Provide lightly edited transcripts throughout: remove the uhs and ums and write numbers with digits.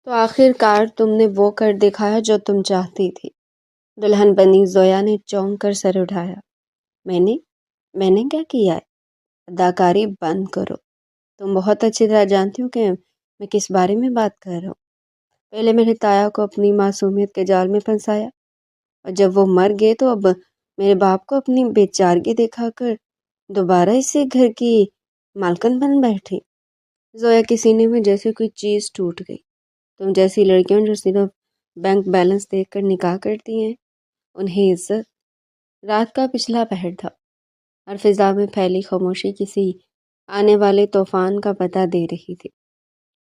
تو آخر کار تم نے وہ کر دکھایا جو تم چاہتی تھی۔ دلہن بنی زویا نے چونک کر سر اٹھایا۔ میں نے میں نے کیا کیا ہے؟ اداکاری بند کرو۔ تم بہت اچھی طرح جانتی ہو کہ میں کس بارے میں بات کر رہا ہوں۔ پہلے میرے تایا کو اپنی معصومیت کے جال میں پھنسایا، اور جب وہ مر گئے تو اب میرے باپ کو اپنی بیچارگی دکھا کر دوبارہ اسی گھر کی مالکن بن بیٹھی۔ زویا کے سینے میں جیسے کوئی چیز ٹوٹ گئی۔ تم جیسی لڑکیوں جو صرف بینک بیلنس دیکھ کر نکاح کرتی ہیں، انہیں عزت۔ رات کا پچھلا پہر تھا اور فضا میں پھیلی خاموشی کسی آنے والے طوفان کا پتہ دے رہی تھی۔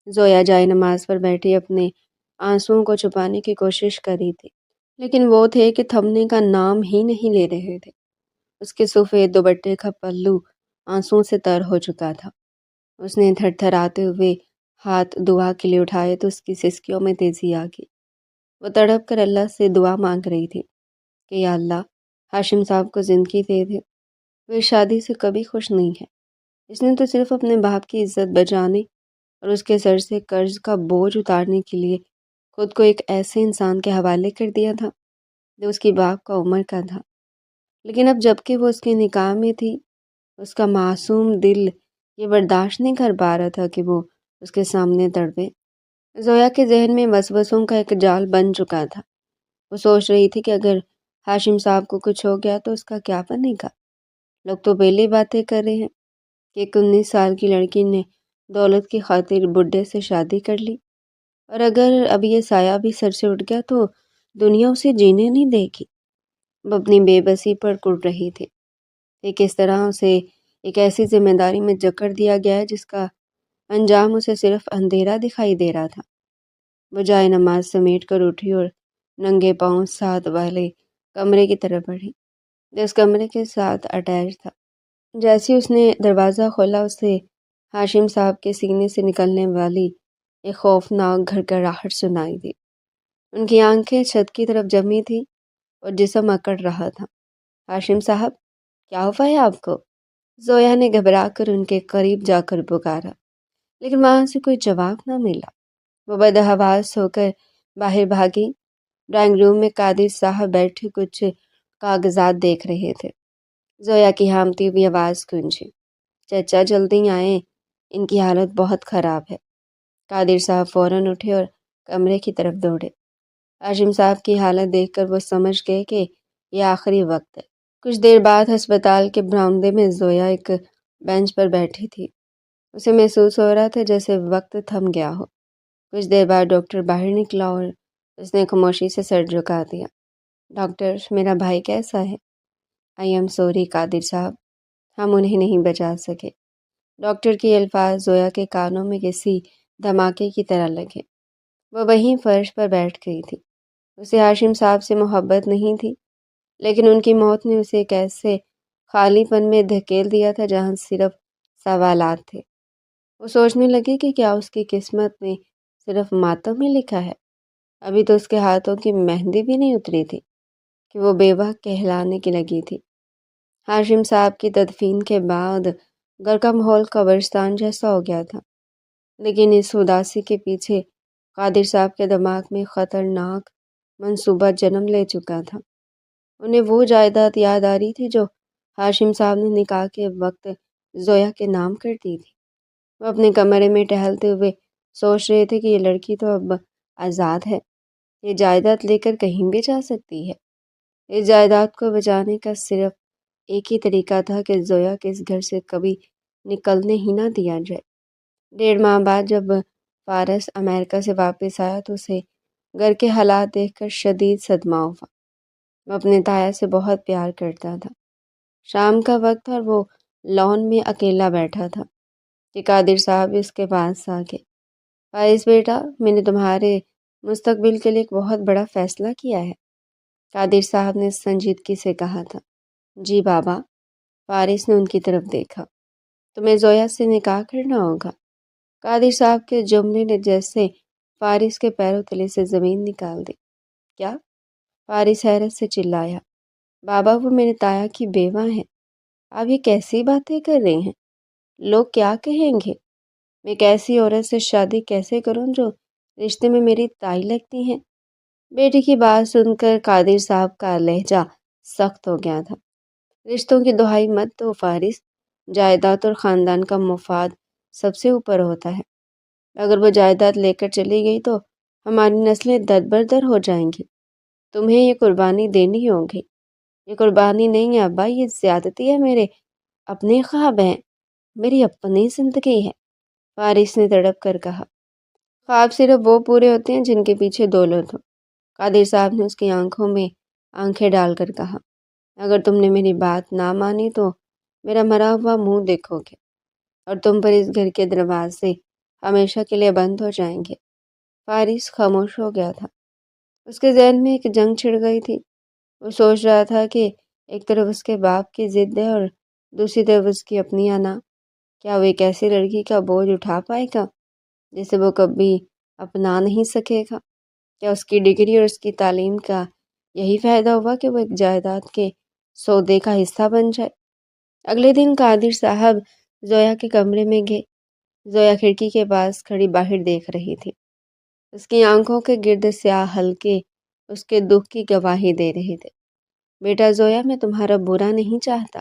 زویا جائے نماز پر بیٹھی اپنے آنسوؤں کو چھپانے کی کوشش کر رہی تھی، لیکن وہ تھے کہ تھمنے کا نام ہی نہیں لے رہے تھے۔ اس کے سفید دوپٹے کا پلو آنسوؤں سے تر ہو چکا تھا۔ اس نے تھر تھراتے ہوئے ہاتھ دعا کے لیے اٹھائے تو اس کی سسکیوں میں تیزی آ گئی۔ وہ تڑپ کر اللہ سے دعا مانگ رہی تھی کہ یا اللہ، ہاشم صاحب کو زندگی دے دے۔ وہ اس شادی سے کبھی خوش نہیں ہے۔ اس نے تو صرف اپنے باپ کی عزت بچانے اور اس کے سر سے قرض کا بوجھ اتارنے کے لیے خود کو ایک ایسے انسان کے حوالے کر دیا تھا جو اس کی باپ کا عمر کا تھا۔ لیکن اب جب کہ وہ اس کے نکاح میں تھی، اس کا معصوم دل یہ برداشت نہیں کر پا رہا تھا کہ وہ اس کے سامنے تڑپے۔ زویا کے ذہن میں وسوسوں کا ایک جال بن چکا تھا۔ وہ سوچ رہی تھی کہ اگر ہاشم صاحب کو کچھ ہو گیا تو اس کا کیا بنے گا۔ لوگ تو پہلے باتیں کر رہے ہیں کہ ایک 19 سال کی لڑکی نے دولت کی خاطر بڈھے سے شادی کر لی، اور اگر اب یہ سایہ بھی سر سے اٹھ گیا تو دنیا اسے جینے نہیں دے گی۔ وہ اپنی بے بسی پر کڑ رہی تھی کہ کس طرح اسے ایک ایسی ذمہ داری میں جکڑ دیا گیا ہے جس کا انجام اسے صرف اندھیرا دکھائی دے رہا تھا۔ وہ جائے نماز سمیٹ کر اٹھی اور ننگے پاؤں ساتھ والے کمرے کی طرف بڑھی جو اس کمرے کے ساتھ اٹیچ تھا۔ جیسے اس نے دروازہ کھولا، اسے ہاشم صاحب کے سینے سے نکلنے والی ایک خوفناک گھڑگھڑاہٹ سنائی دی۔ ان کی آنکھیں چھت کی طرف جمی تھی اور جسم اکڑ رہا تھا۔ ہاشم صاحب، کیا ہوا ہے آپ کو؟ زویا نے گھبرا کر ان کے قریب جا کر پکارا، لیکن وہاں سے کوئی جواب نہ ملا۔ وہ بدحواس ہو کر باہر بھاگی۔ ڈرائنگ روم میں قادر صاحب بیٹھے کچھ کاغذات دیکھ رہے تھے۔ زویا کی ہامتی ہوئی آواز گونجی، چچا جلدی آئیں، ان کی حالت بہت خراب ہے۔ قادر صاحب فوراً اٹھے اور کمرے کی طرف دوڑے۔ ہاشم صاحب کی حالت دیکھ کر وہ سمجھ گئے کہ یہ آخری وقت ہے۔ کچھ دیر بعد ہسپتال کے برآمدے میں زویا ایک بینچ پر بیٹھی تھی۔ اسے محسوس ہو رہا تھا جیسے وقت تھم گیا ہو۔ کچھ دیر بعد ڈاکٹر باہر نکلا اور اس نے خاموشی سے سر جھکا دیا۔ ڈاکٹر، میرا بھائی کیسا ہے؟ آئی ایم سوری قادر صاحب، ہم انہیں نہیں بچا سکے۔ ڈاکٹر کے الفاظ زویا کے کانوں میں کسی دھماکے کی طرح لگے۔ وہ وہیں فرش پر بیٹھ گئی تھی۔ اسے ہاشم صاحب سے محبت نہیں تھی، لیکن ان کی موت نے اسے ایک ایسے خالی پن میں دھکیل دیا تھا جہاں صرف سوالات تھے۔ وہ سوچنے لگی کہ کیا اس کی قسمت میں صرف ماتم ہی لکھا ہے؟ ابھی تو اس کے ہاتھوں کی مہندی بھی نہیں اتری تھی کہ وہ بیوہ کہلانے کی لگی تھی۔ ہاشم صاحب کی تدفین کے بعد گھر کا ماحول قبرستان جیسا ہو گیا تھا، لیکن اس اداسی کے پیچھے قادر صاحب کے دماغ میں خطرناک منصوبہ جنم لے چکا تھا۔ انہیں وہ جائیداد یاد آ رہی تھی جو ہاشم صاحب نے نکاح کے وقت زویا کے نام کر دی تھی۔ وہ اپنے کمرے میں ٹہلتے ہوئے سوچ رہے تھے کہ یہ لڑکی تو اب آزاد ہے، یہ جائیداد لے کر کہیں بھی جا سکتی ہے۔ اس جائیداد کو بچانے کا صرف ایک ہی طریقہ تھا کہ زویا کے اس گھر سے کبھی نکلنے ہی نہ دیا جائے۔ 1.5 ماہ بعد جب فارس امریکہ سے واپس آیا تو اسے گھر کے حالات دیکھ کر شدید صدمہ ہوا۔ وہ اپنے تایا سے بہت پیار کرتا تھا۔ شام کا وقت تھا اور وہ لان میں اکیلا بیٹھا تھا کہ قادر صاحب اس کے پاس آ گئے۔ فارس بیٹا، میں نے تمہارے مستقبل کے لیے ایک بہت بڑا فیصلہ کیا ہے، قادر صاحب نے سنجیدگی سے کہا تھا۔ جی بابا، فارس نے ان کی طرف دیکھا۔ تمہیں زویا سے نکاح کرنا ہوگا۔ قادر صاحب کے جملے نے جیسے فارس کے پیروں تلے سے زمین نکال دی۔ کیا؟ فارس حیرت سے چلایا۔ بابا، وہ میرے تایا کی بیوہ ہیں۔ آپ یہ کیسی باتیں کر رہے ہیں؟ لوگ کیا کہیں گے؟ میں ایک ایسی عورت سے شادی کیسے کروں جو رشتے میں میری تائی لگتی ہیں؟ بیٹی کی بات سن کر قادر صاحب کا لہجہ سخت ہو گیا تھا۔ رشتوں کی دہائی مت دو فارس، جائیداد اور خاندان کا مفاد سب سے اوپر ہوتا ہے۔ اگر وہ جائیداد لے کر چلی گئی تو ہماری نسلیں در بدر ہو جائیں گی۔ تمہیں یہ قربانی دینی ہوگی۔ یہ قربانی نہیں ہے ابا، یہ زیادتی ہے، میرے اپنے خواب ہیں، میری اپنی زندگی ہے، فارس نے تڑپ کر کہا۔ خواب صرف وہ پورے ہوتے ہیں جن کے پیچھے دولت ہو، قادر صاحب نے اس کی آنکھوں میں آنکھیں ڈال کر کہا۔ اگر تم نے میری بات نہ مانی تو میرا مرا ہوا منہ دیکھو گے اور تم پر اس گھر کے دروازے ہمیشہ کے لیے بند ہو جائیں گے۔ فارس خاموش ہو گیا تھا۔ اس کے ذہن میں ایک جنگ چھڑ گئی تھی۔ وہ سوچ رہا تھا کہ ایک طرف اس کے باپ کی ضد ہے اور دوسری طرف اس کی اپنی انا۔ کیا وہ ایک ایسی لڑکی کا بوجھ اٹھا پائے گا جسے وہ کبھی اپنا نہیں سکے گا؟ کیا اس کی ڈگری اور اس کی تعلیم کا یہی فائدہ ہوا کہ وہ ایک جائیداد کے سودے کا حصہ بن جائے؟ اگلے دن قادر صاحب زویا کے کمرے میں گئے۔ زویا کھڑکی کے پاس کھڑی باہر دیکھ رہی تھی۔ اس کی آنکھوں کے گرد سیاہ حلقے اس کے دکھ کی گواہی دے رہے تھے۔ بیٹا زویا، میں تمہارا برا نہیں چاہتا،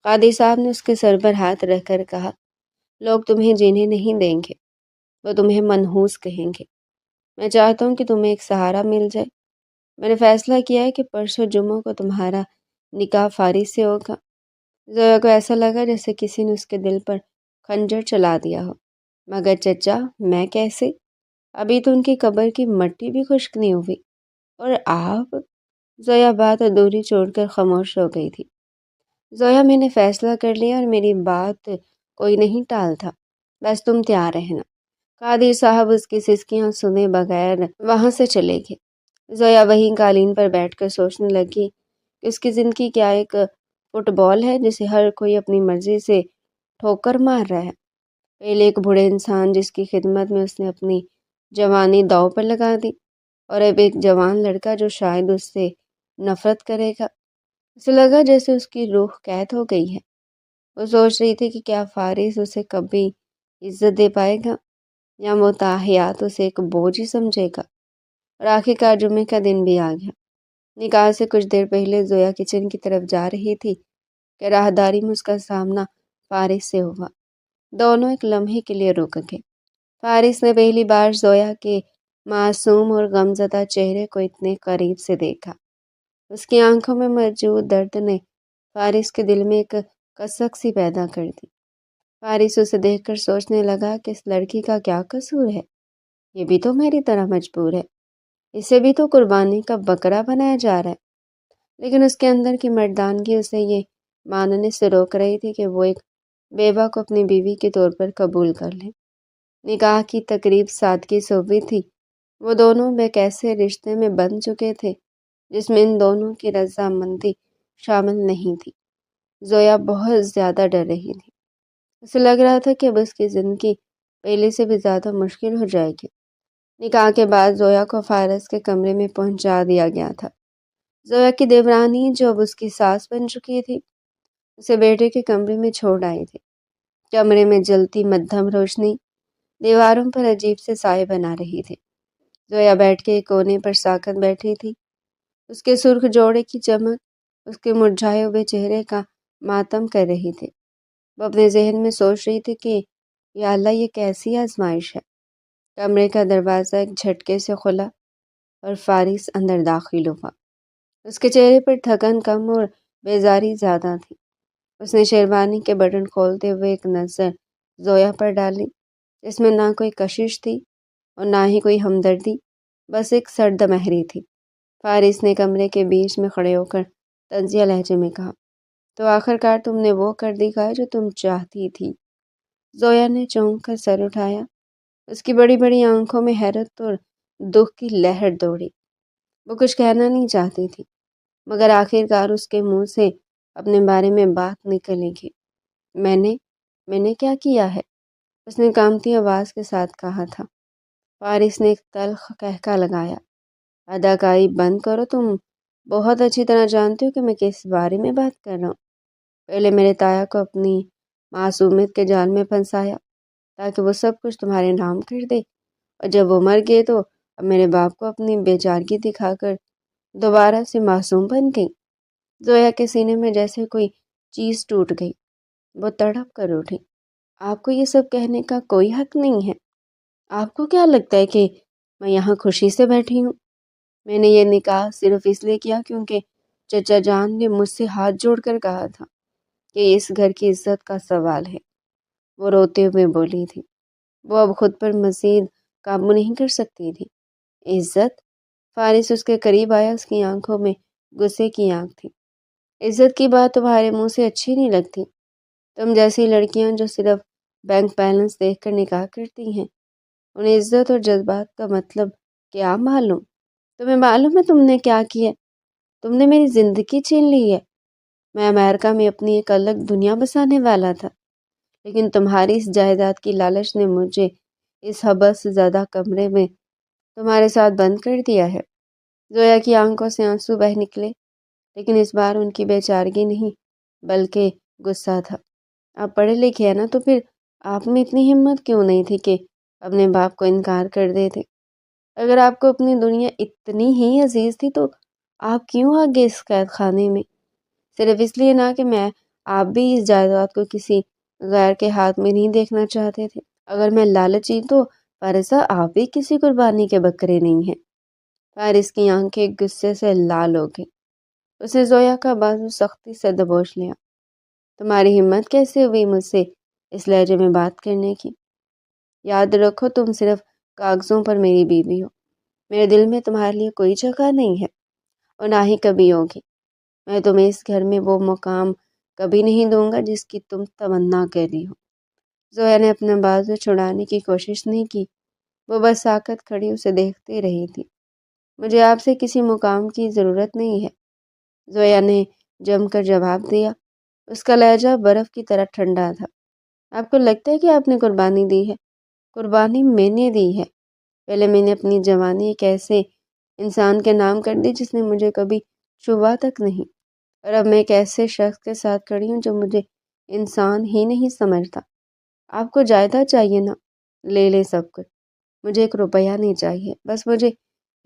قادر صاحب نے اس کے سر پر ہاتھ رکھ کر کہا۔ لوگ تمہیں جینے نہیں دیں گے، وہ تمہیں منحوس کہیں گے۔ میں چاہتا ہوں کہ تمہیں ایک سہارا مل جائے۔ میں نے فیصلہ کیا ہے کہ پرسوں جمعہ کو تمہارا نکاح فارس سے ہوگا۔ زویا کو ایسا لگا جیسے کسی نے اس کے دل پر خنجر چلا دیا ہو۔ مگر چچا، میں کیسے؟ ابھی تو ان کی قبر کی مٹی بھی خشک نہیں ہوئی، اور آپ؟ زویا بات ادھوری چھوڑ کر خاموش ہو گئی تھی۔ زویا، میں نے فیصلہ کر لیا اور میری بات کوئی نہیں ٹالتا، بس تم تیار رہنا۔ قادر صاحب اس کی سسکیاں سنے بغیر وہاں سے چلے گئے۔ زویا وہیں قالین پر بیٹھ کر سوچنے لگی کہ اس کی زندگی کیا ایک فٹ بال ہے جسے ہر کوئی اپنی مرضی سے ٹھوکر مار رہا ہے۔ پہلے ایک بوڑھے انسان جس کی خدمت میں اس نے اپنی جوانی داؤ پر لگا دی، اور اب ایک جوان لڑکا جو شاید اس سے نفرت کرے گا۔ اسے لگا جیسے اس کی روح قید ہو گئی ہے۔ وہ سوچ رہی تھی کہ کیا فارس اسے کبھی عزت دے پائے گا یا وہ تاحیات اسے ایک بوجھ ہی سمجھے گا۔ اور آخرکار جمعے کا دن بھی آ گیا۔ نکاح سے کچھ دیر پہلے زویا کچن کی طرف جا رہی تھی کہ راہداری میں اس کا سامنا فارس سے ہوا۔ دونوں ایک لمحے کے لیے رک گئے۔ فارس نے پہلی بار زویا کے معصوم اور غمزدہ چہرے کو اتنے قریب سے دیکھا۔ اس کی آنکھوں میں موجود درد نے فارس کے دل میں ایک کسک سی پیدا کر دی۔ فارس اسے دیکھ کر سوچنے لگا کہ اس لڑکی کا کیا قصور ہے؟ یہ بھی تو میری طرح مجبور ہے، اسے بھی تو قربانی کا بکرا بنایا جا رہا ہے۔ لیکن اس کے اندر کی مردانگی اسے یہ ماننے سے روک رہی تھی کہ وہ ایک بیوہ کو اپنی بیوی کے طور پر قبول کر لے۔ نکاح کی تقریب سادگی سے ہوئی تھی۔ وہ دونوں ایک ایسے رشتے میں بندھ چکے تھے جس میں ان دونوں کی رضامندی شامل نہیں تھی۔ زویا بہت زیادہ ڈر رہی تھی۔ اسے لگ رہا تھا کہ اب اس کی زندگی پہلے سے بھی زیادہ مشکل ہو جائے گی۔ نکاح کے بعد زویا کو فارس کے کمرے میں پہنچا دیا گیا تھا۔ زویا کی دیورانی جو اب اس کی ساس بن چکی تھی، اسے بیٹے کے کمرے میں چھوڑ آئی تھی۔ کمرے میں جلتی مدھم روشنی دیواروں پر عجیب سے سائے بنا رہی تھی۔ زویا بیٹھ کے ایک کونے پر ساکت بیٹھی تھی۔ اس کے سرخ جوڑے کی چمک اس کے مرجھائے ہوئے چہرے کا ماتم کر رہی تھی۔ وہ اپنے ذہن میں سوچ رہی تھی کہ یا اللہ، یہ کیسی آزمائش ہے۔ کمرے کا دروازہ ایک جھٹکے سے کھلا اور فارس اندر داخل ہوا۔ اس کے چہرے پر تھکن کم اور بیزاری زیادہ تھی۔ اس نے شیروانی کے بٹن کھولتے ہوئے ایک نظر زویا پر ڈالی، جس میں نہ کوئی کشش تھی اور نہ ہی کوئی ہمدردی، بس ایک سرد مہری تھی۔ فارس نے کمرے کے بیچ میں کھڑے ہو کر طنزیہ لہجے میں کہا، تو آخرکار تم نے وہ کر دکھایا جو تم چاہتی تھی۔ زویا نے چونک کر سر اٹھایا۔ اس کی بڑی بڑی آنکھوں میں حیرت اور دکھ کی لہر دوڑی۔ وہ کچھ کہنا نہیں چاہتی تھی، مگر آخرکار اس کے منہ سے اپنے بارے میں بات نکلے گی۔ میں نے کیا کیا ہے؟ اس نے کانپتی آواز کے ساتھ کہا تھا۔ فارس نے ایک تلخ قہقہ لگایا۔ اداکاری بند کرو، تم بہت اچھی طرح جانتے ہو کہ میں کس بارے میں بات کر رہا ہوں۔ پہلے میرے تایا کو اپنی معصومیت کے جال میں پھنسایا تاکہ وہ سب کچھ تمہارے نام کر دے، اور جب وہ مر گئے تو اب میرے باپ کو اپنی بیچارگی دکھا کر دوبارہ سے معصوم بن گئی۔ زویا کے سینے میں جیسے کوئی چیز ٹوٹ گئی، وہ تڑپ کر اٹھی۔ آپ کو یہ سب کہنے کا کوئی حق نہیں ہے۔ آپ کو کیا لگتا ہے کہ میں یہاں خوشی سے بیٹھی ہوں؟ میں نے یہ نکاح صرف اس لیے کیا کیونکہ چچا جان نے مجھ سے ہاتھ جوڑ کر کہا تھا کہ اس گھر کی عزت کا سوال ہے۔ وہ روتے ہوئے بولی تھی۔ وہ اب خود پر مزید قابو نہیں کر سکتی تھی۔ عزت؟ فارس اس کے قریب آیا، اس کی آنکھوں میں غصے کی آنکھ تھی۔ عزت کی بات تمہارے منہ سے اچھی نہیں لگتی۔ تم جیسی لڑکیاں جو صرف بینک بیلنس دیکھ کر نکاح کرتی ہیں، انہیں عزت اور جذبات کا مطلب کیا معلوم؟ تمہیں معلوم ہے تم نے کیا کیا؟ تم نے میری زندگی چھین لی ہے۔ میں امریکہ میں اپنی ایک الگ دنیا بسانے والا تھا، لیکن تمہاری اس جائیداد کی لالچ نے مجھے اس حبس زدہ کمرے میں تمہارے ساتھ بند کر دیا ہے۔ زویا کی آنکھوں سے آنسو بہہ نکلے، لیکن اس بار ان کی بے چارگی نہیں بلکہ غصہ تھا۔ آپ پڑھے لکھے ہیں نا، تو پھر آپ میں اتنی ہمت کیوں نہیں تھی کہ اپنے باپ کو انکار کر دیتے؟ اگر آپ کو اپنی دنیا اتنی ہی عزیز تھی تو آپ کیوں آ گئے اس قید خانے میں؟ صرف اس لیے نہ کہ میں آپ بھی اس جائیداد کو کسی غیر کے ہاتھ میں نہیں دیکھنا چاہتے تھے۔ اگر میں لالچی تو فارسہ آپ بھی کسی قربانی کے بکرے نہیں ہیں۔ فارس کی آنکھیں غصے سے لال ہو گئی۔ اسے زویا کا بازو سختی سے دبوچ لیا۔ تمہاری ہمت کیسے ہوئی مجھ سے اس لہجے میں بات کرنے کی؟ یاد رکھو تم صرف کاغذوں پر میری بیوی ہو۔ میرے دل میں تمہارے لیے کوئی جگہ نہیں ہے اور نہ ہی کبھی ہوگی۔ میں تمہیں اس گھر میں وہ مقام کبھی نہیں دوں گا جس کی تم تمنا کر رہی ہو۔ زویا نے اپنا بازو چھڑانے کی کوشش نہیں کی، وہ بس ساکت کھڑی اسے دیکھتے رہی تھی۔ مجھے آپ سے کسی مقام کی ضرورت نہیں ہے، زویا نے جم کر جواب دیا۔ اس کا لہجہ برف کی طرح ٹھنڈا تھا۔ آپ کو لگتا ہے کہ آپ نے قربانی دی ہے؟ قربانی میں نے دی ہے۔ پہلے میں نے اپنی جوانی ایک ایسے انسان کے نام کر دی جس نے مجھے کبھی چھوا تک نہیں، اور اب میں ایک ایسے شخص کے ساتھ کھڑی ہوں جو مجھے انسان ہی نہیں سمجھتا۔ آپ کو جائیداد چاہیے نا، لے لے سب کچھ، مجھے ایک روپیہ نہیں چاہیے، بس مجھے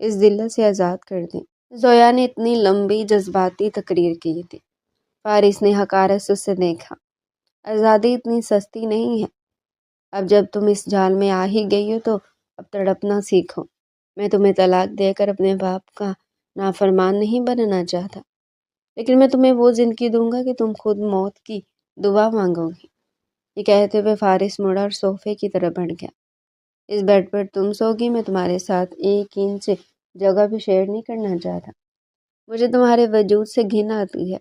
اس ذلت سے آزاد کر دیں۔ زویا نے اتنی لمبی جذباتی تقریر کی تھی۔ فارس نے حقارت سے اسے دیکھا۔ آزادی اتنی سستی نہیں ہے۔ اب جب تم اس جال میں آ ہی گئی ہو تو اب تڑپنا سیکھو۔ میں تمہیں طلاق دے کر اپنے باپ کا نافرمان نہیں بننا چاہتا، لیکن میں تمہیں وہ زندگی دوں گا کہ تم خود موت کی دعا مانگو گی۔ یہ کہتے ہوئے فارس مڑا اور صوفے کی طرف بڑھ گیا۔ اس بیڈ پر تم سوگی، میں تمہارے ساتھ ایک انچ جگہ بھی شیئر نہیں کرنا چاہتا۔ مجھے تمہارے وجود سے گھن آتی ہے۔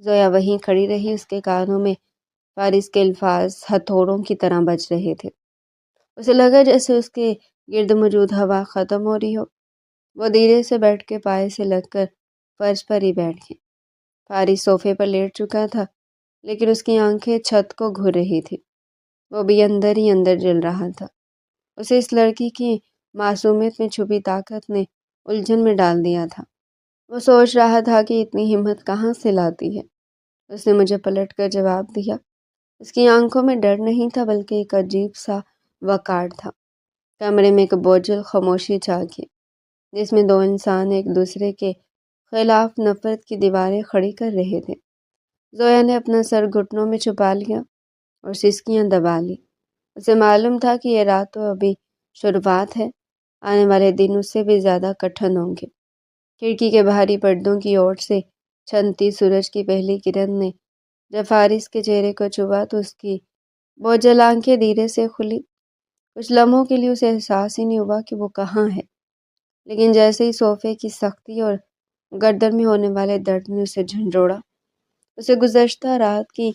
زویا وہیں کھڑی رہی، اس کے کانوں میں فارس کے الفاظ ہتھوڑوں کی طرح بج رہے تھے۔ اسے لگا جیسے اس کے گرد موجود ہوا ختم ہو رہی ہو۔ وہ دھیرے سے بیٹھ کے پائے سے لگ کر فرش پر ہی بیٹھ گئی۔ فارس صوفے پر لیٹ چکا تھا، لیکن اس کی آنکھیں چھت کو گھور رہی تھی۔ وہ بھی اندر ہی اندر جل رہا تھا۔ اسے اس لڑکی کی معصومیت میں چھپی طاقت نے الجھن میں ڈال دیا تھا۔ وہ سوچ رہا تھا کہ اتنی ہمت کہاں سے لاتی ہے۔ اس نے مجھے پلٹ کر جواب دیا۔ اس کی آنکھوں میں ڈر نہیں تھا بلکہ ایک عجیب سا وقار تھا۔ کمرے میں ایک بوجھل خاموشی چھا گئی، جس میں دو انسان ایک دوسرے کے خلاف نفرت کی دیواریں کھڑی کر رہے تھے۔ زویا نے اپنا سر گھٹنوں میں چھپا لیا اور سسکیاں دبا لی۔ اسے معلوم تھا کہ یہ رات تو ابھی شروعات ہے، آنے والے دن اس سے بھی زیادہ کٹھن ہوں گے۔ کھڑکی کے باہری پردوں کی اوٹ سے چھنتی سورج کی پہلی کرن نے جب فارس کے چہرے کو چھوا تو اس کی بوجھل آنکھیں دھیرے سے کھلی۔ کچھ لمحوں کے لیے اسے احساس ہی نہیں ہوا کہ وہ کہاں ہے، لیکن جیسے ہی صوفے کی سختی اور گردن میں ہونے والے درد نے اسے جھنجھوڑا، اسے گزشتہ رات کی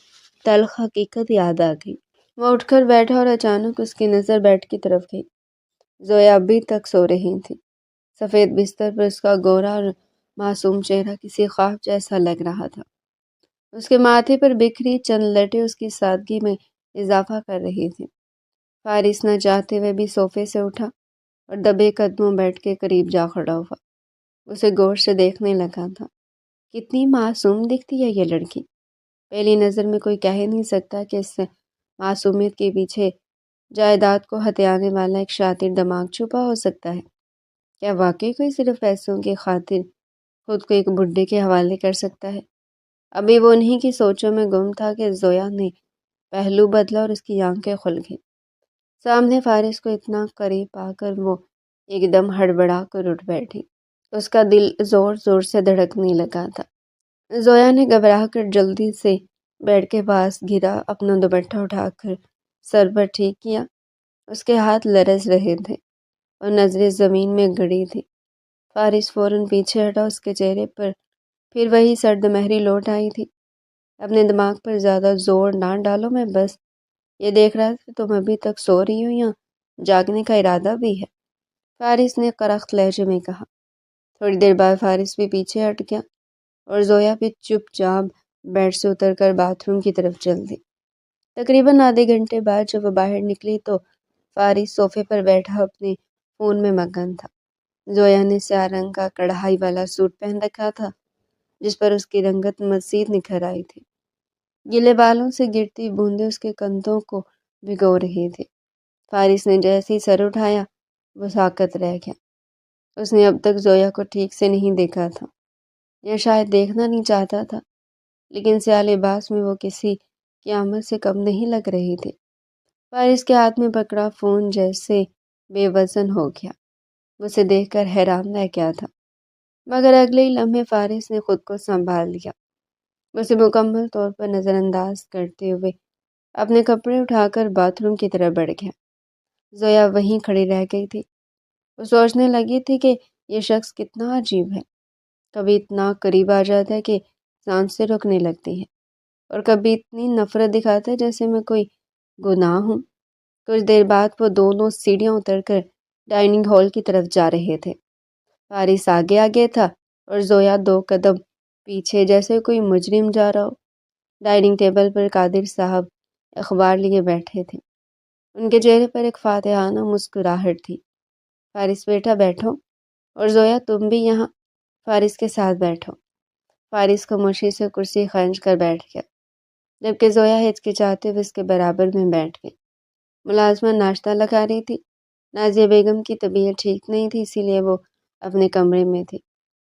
تلخ حقیقت یاد آ گئی۔ وہ اٹھ کر بیٹھا اور اچانک اس کی نظر بیڈ کی طرف گئی۔ زویا ابھی تک سو رہی تھی۔ سفید بستر پر اس کا گورا اور معصوم چہرہ کسی خواب جیسا لگ رہا تھا۔ اس کے ماتھے پر بکھری چند لٹیں اس کی سادگی میں اضافہ کر رہی تھیں۔ فارس نہ چاہتے ہوئے بھی صوفے سے اٹھا اور دبے قدموں بیٹھ کے قریب جا کھڑا ہوا۔ اسے غور سے دیکھنے لگا تھا۔ کتنی معصوم دکھتی ہے یہ لڑکی۔ پہلی نظر میں کوئی کہہ نہیں سکتا کہ اس معصومیت کے پیچھے جائیداد کو ہتھیانے والا ایک شاطر دماغ چھپا ہو سکتا ہے؟ کیا واقعی کوئی صرف پیسوں کی خاطر خود کو ایک بڈھے کے حوالے کر سکتا ہے؟ ابھی وہ انہی کی سوچوں میں گم تھا کہ زویا نے پہلو بدلا اور اس کی آنکھیں کھل گئیں۔ سامنے فارس کو اتنا قریب پا کر وہ ایک دم ہڑبڑا کر اٹھ بیٹھی۔ اس کا دل زور زور سے دھڑکنے لگا تھا۔ زویا نے گھبرا کر جلدی سے بیڈ کے پاس گرا، اپنا دوپٹہ اٹھا کر سر پر ٹھیک کیا۔ اس کے ہاتھ لرز رہے تھے اور نظریں زمین میں گڑی تھی۔ فارس فوراً پیچھے ہٹا، اس کے چہرے پر پھر وہی سرد مہری لوٹ آئی تھی۔ اپنے دماغ پر زیادہ زور نہ ڈالو، میں بس یہ دیکھ رہا تھا تم ابھی تک سو رہی ہو یا جاگنے کا ارادہ بھی ہے، فارس نے کرخت لہجے میں کہا۔ تھوڑی دیر بعد فارس بھی پیچھے ہٹ گیا اور زویا بھی چپ چاپ بیڈ سے اتر کر باتھ روم کی طرف چل دی۔ تقریباً آدھے گھنٹے بعد جب وہ باہر نکلی تو فارس صوفے پر بیٹھا اپنے فون میں مگن تھا۔ زویا نے سیاہ رنگ کا کڑھائی والا سوٹ پہن رکھا تھا جس پر اس کی رنگت مزید نکھر آئی تھی۔ گیلے بالوں سے گرتی بوندیں اس کے کندھوں کو بھگو رہی تھی۔ فارس نے جیسے ہی سر اٹھایا وہ ساکت رہ گیا۔ اس نے اب تک زویا کو ٹھیک سے نہیں دیکھا تھا، یا شاید دیکھنا نہیں چاہتا تھا، لیکن سیاہ لباس میں وہ کسی قیامت سے کم نہیں لگ رہی تھی۔ فارس کے ہاتھ میں پکڑا فون جیسے بے وزن ہو گیا۔ وہ اسے دیکھ کر حیران رہ گیا تھا، مگر اگلے ہی لمحے فارس نے خود کو سنبھال لیا۔ اسے مکمل طور پر نظر انداز کرتے ہوئے اپنے کپڑے اٹھا کر باتھ روم کی طرف بڑھ گیا۔ زویا وہیں کھڑی رہ گئی تھی۔ وہ سوچنے لگی تھی کہ یہ شخص کتنا عجیب ہے، کبھی اتنا قریب آ جاتا ہے کہ سانسیں رکنے لگتی ہیں، اور کبھی اتنی نفرت دکھاتا ہے جیسے میں کوئی گناہ ہوں۔ کچھ دیر بعد وہ دونوں سیڑھیاں اتر کر ڈائننگ ہال کی طرف جا رہے تھے۔ فارس آگے آگے تھا اور زویا 2 قدم پیچھے، جیسے کوئی مجرم جا رہا ہو۔ ڈائننگ ٹیبل پر قادر صاحب اخبار لیے بیٹھے تھے۔ ان کے چہرے پر ایک فاتحانہ مسکراہٹ تھی۔ فارس بیٹا بیٹھو، اور زویا تم بھی یہاں فارس کے ساتھ بیٹھو۔ فارس خاموشی سے کرسی کھینچ کر بیٹھ گیا، جبکہ زویا ہچکچاتے ہوئے اس کے برابر میں بیٹھ گئی۔ ملازمہ ناشتہ لگا رہی تھی۔ نازیہ بیگم کی طبیعت ٹھیک نہیں تھی، اسی لیے وہ اپنے کمرے میں تھی۔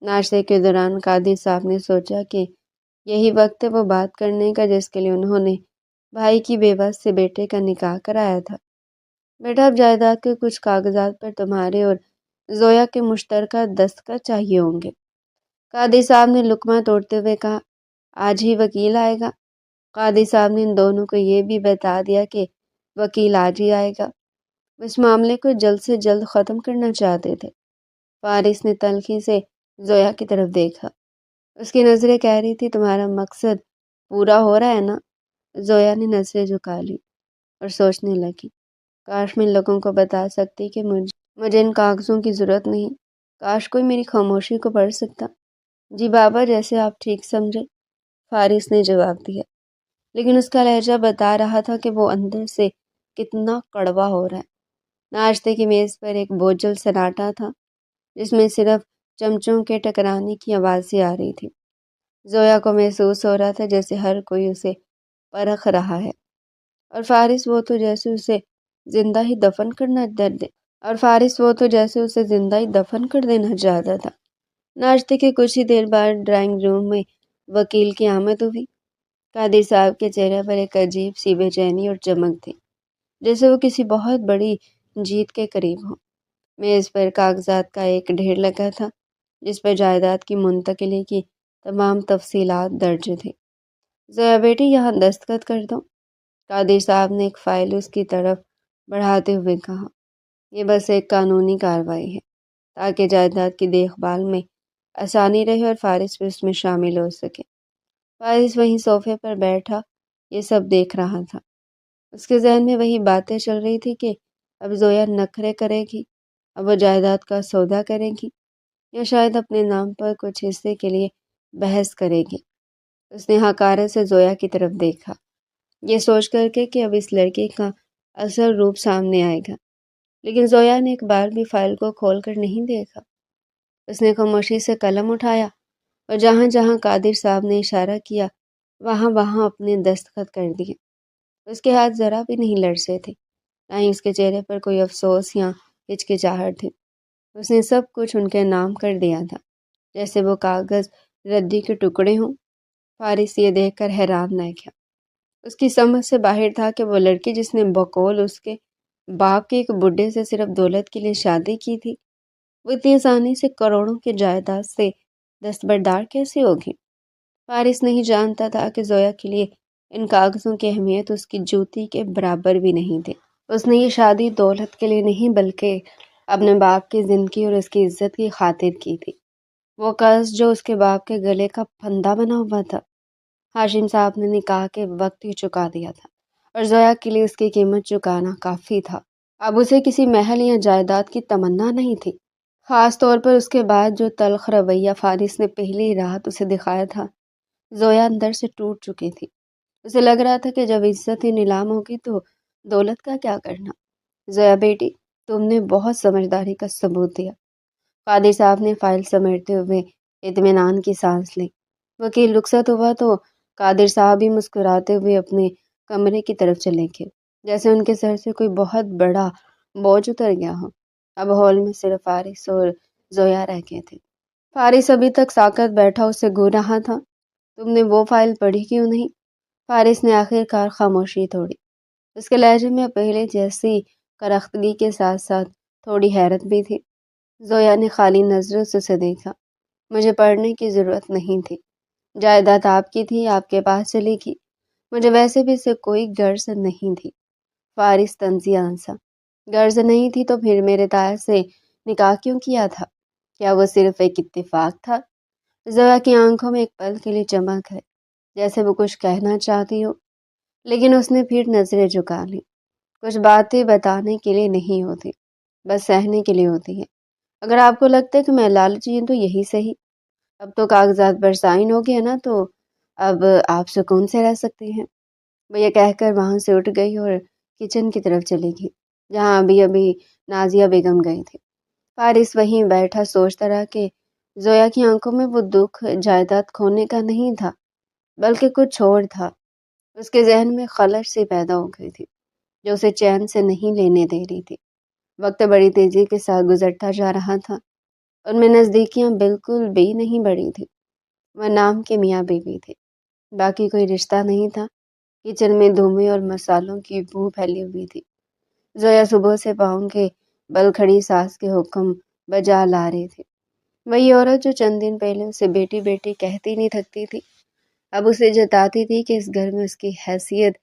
ناشتے کے دوران قادر صاحب نے سوچا کہ یہی وقت ہے وہ بات کرنے کا جس کے لیے انہوں نے بھائی کی بیوہ سے بیٹے کا نکاح کرایا تھا۔ بیٹا، اب جائیداد کے کچھ کاغذات پر تمہارے اور زویا کے مشترکہ دستخط چاہیے ہوں گے، قادر صاحب نے لقمہ توڑتے ہوئے کہا۔ آج ہی وکیل آئے گا؟ قادر صاحب نے ان دونوں کو یہ بھی بتا دیا کہ وکیل آج ہی آئے گا۔ اس معاملے کو جلد سے جلد ختم کرنا چاہتے تھے۔ فارس نے تلخی سے زویا کی طرف دیکھا۔ اس کی نظریں کہہ رہی تھی تمہارا مقصد پورا ہو رہا ہے نا؟ زویا نے نظریں جھکا لی اور سوچنے لگی، کاش میں لوگوں کو بتا سکتی کہ مجھے ان کاغذوں کی ضرورت نہیں، کاش کوئی میری خاموشی کو پڑھ سکتا۔ جی بابا، جیسے آپ ٹھیک سمجھے، فارس نے جواب دیا، لیکن اس کا لہجہ بتا رہا تھا کہ وہ اندر سے کتنا کڑوا ہو رہا ہے۔ ناشتے کی میز پر ایک بوجھل سناٹا تھا جس میں صرف چمچوں کے ٹکرانے کی آوازیں آ رہی تھی۔ زویا کو محسوس ہو رہا تھا جیسے ہر کوئی اسے پرکھ رہا ہے، اور فارس وہ تو جیسے اسے زندہ ہی دفن کر دینا چاہتا تھا۔ ناشتے کے کچھ ہی دیر بعد ڈرائنگ روم میں وکیل کی آمد ہوئی۔ قادر صاحب کے چہرے پر ایک عجیب سی بے چینی اور چمک تھی، جیسے وہ کسی بہت بڑی جیت کے قریب ہو۔ میز پر کاغذات کا ایک ڈھیر لگا تھا جس پر جائیداد کی منتقلی کی تمام تفصیلات درج تھی۔ زویا بیٹی، یہاں دستخط کر دو، قادر صاحب نے ایک فائل اس کی طرف بڑھاتے ہوئے کہا۔ یہ بس ایک قانونی کارروائی ہے تاکہ جائیداد کی دیکھ بھال میں آسانی رہے اور فارس بھی اس میں شامل ہو سکے۔ فارس وہیں صوفے پر بیٹھا یہ سب دیکھ رہا تھا۔ اس کے ذہن میں وہی باتیں چل رہی تھی کہ اب زویا نخرے کرے گی، اب وہ جائیداد کا سودا کرے گی، یا شاید اپنے نام پر کچھ حصے کے لیے بحث کرے گی۔ اس نے حقارت سے زویا کی طرف دیکھا، یہ سوچ کر کے کہ اب اس لڑکی کا اصل روپ سامنے آئے گا، لیکن زویا نے ایک بار بھی فائل کو کھول کر نہیں دیکھا۔ اس نے خاموشی سے قلم اٹھایا اور جہاں جہاں قادر صاحب نے اشارہ کیا وہاں وہاں اپنے دستخط کر دیے۔ اس کے ہاتھ ذرا بھی نہیں لرزے تھے۔ نہ ہی اس کے چہرے پر کوئی افسوس یا ہچکچاہٹ تھی۔ اس نے سب کچھ ان کے نام کر دیا تھا، جیسے وہ کاغذ ردی کے ٹکڑے ہوں۔ فارس یہ دیکھ کر حیران رہ گیا۔ اس کی سمجھ سے باہر تھا کہ وہ لڑکی جس نے بقول اس کے باپ کے ایک بڈھے سے صرف دولت کے لیے شادی کی تھی، وہ اتنی آسانی سے کروڑوں کی جائیداد سے دستبردار کیسے ہوگی؟ فارس نہیں جانتا تھا کہ زویا کے لیے ان کاغذوں کی اہمیت اس کی جوتی کے برابر بھی نہیں تھی۔ اس نے یہ شادی دولت کے لیے نہیں بلکہ اپنے باپ کی زندگی اور اس کی عزت کی خاطر کی تھی۔ وہ قرض جو اس کے باپ کے گلے کا پھندا بنا ہوا تھا، ہاشم صاحب نے نکاح کے وقت ہی چکا دیا تھا، اور زویا کے لیے اس کی قیمت چکانا کافی تھا۔ اب اسے کسی محل یا جائیداد کی تمنا نہیں تھی، خاص طور پر اس کے بعد جو تلخ رویہ فارس نے پہلی رات اسے دکھایا تھا۔ زویا اندر سے ٹوٹ چکی تھی۔ اسے لگ رہا تھا کہ جب عزت ہی نیلام ہوگی تو دولت کا کیا کرنا۔ زویا بیٹی، تم نے بہت سمجھداری کا ثبوت دیا۔ قادر صاحب نے فائل سمیٹتے ہوئے اطمینان کی سانس لی۔ وکیل رخصت ہوا تو قادر صاحب بھی مسکراتے ہوئے اپنے کمرے کی طرف چلے گئے، جیسے ان کے سر سے کوئی بہت بڑا بوجھ اتر گیا ہو۔ اب ہال میں صرف فارس اور زویا رہ گئے تھے۔ فارس ابھی تک ساکت بیٹھا اسے گھور رہا تھا۔ تم نے وہ فائل پڑھی کیوں نہیں؟ فارس نے آخر کار خاموشی توڑی۔ اس کے لہجے میں پہلے جیسی کرختگی کے ساتھ ساتھ تھوڑی حیرت بھی تھی۔ زویا نے خالی نظروں سے اسے دیکھا۔ مجھے پڑھنے کی ضرورت نہیں تھی۔ جائیداد آپ کی تھی، آپ کے پاس چلی گئی۔ مجھے ویسے بھی اسے کوئی غرض نہیں تھی۔ فارس طنزیہ ہنسا۔ غرض نہیں تھی تو پھر میرے تایا سے نکاح کیوں کیا تھا؟ کیا وہ صرف ایک اتفاق تھا؟ زویا کی آنکھوں میں ایک پل کے لیے چمک ہے، جیسے وہ کچھ کہنا چاہتی ہو، لیکن اس نے پھر نظریں جھکا لی۔ کچھ باتیں بتانے کے لیے نہیں ہوتی، بس سہنے کے لیے ہوتی ہے۔ اگر آپ کو لگتا ہے کہ میں لالچی ہوں تو یہی صحیح۔ اب تو کاغذات پر سائن ہو گیا نا، تو اب آپ سکون سے رہ سکتے ہیں۔ وہ یہ کہہ کر وہاں سے اٹھ گئی اور کچن کی طرف چلی گئی، جہاں ابھی نازیہ بیگم گئی تھی۔ فارس وہیں بیٹھا سوچتا رہا کہ زویا کی آنکھوں میں وہ دکھ جائیداد کھونے کا نہیں تھا، بلکہ کچھ اور تھا۔ اس کے ذہن میں خلش سی پیدا ہو گئی تھی، جو اسے چین سے نہیں لینے دے رہی تھی۔ وقت بڑی تیزی کے ساتھ گزرتا جا رہا تھا۔ ان میں نزدیکیاں بالکل بھی نہیں بڑھی تھی۔ وہ نام کے میاں بیوی تھے، باقی کوئی رشتہ نہیں تھا۔ کچن میں دھومے اور مسالوں کی بو پھیلی ہوئی تھی۔ زویا صبح سے پاؤں کے بل کھڑی ساس کے حکم بجا لا رہی تھی۔ وہی عورت جو چند دن پہلے اسے بیٹی بیٹی کہتی نہیں تھکتی تھی، اب اسے جتاتی تھی کہ اس گھر میں اس کی حیثیت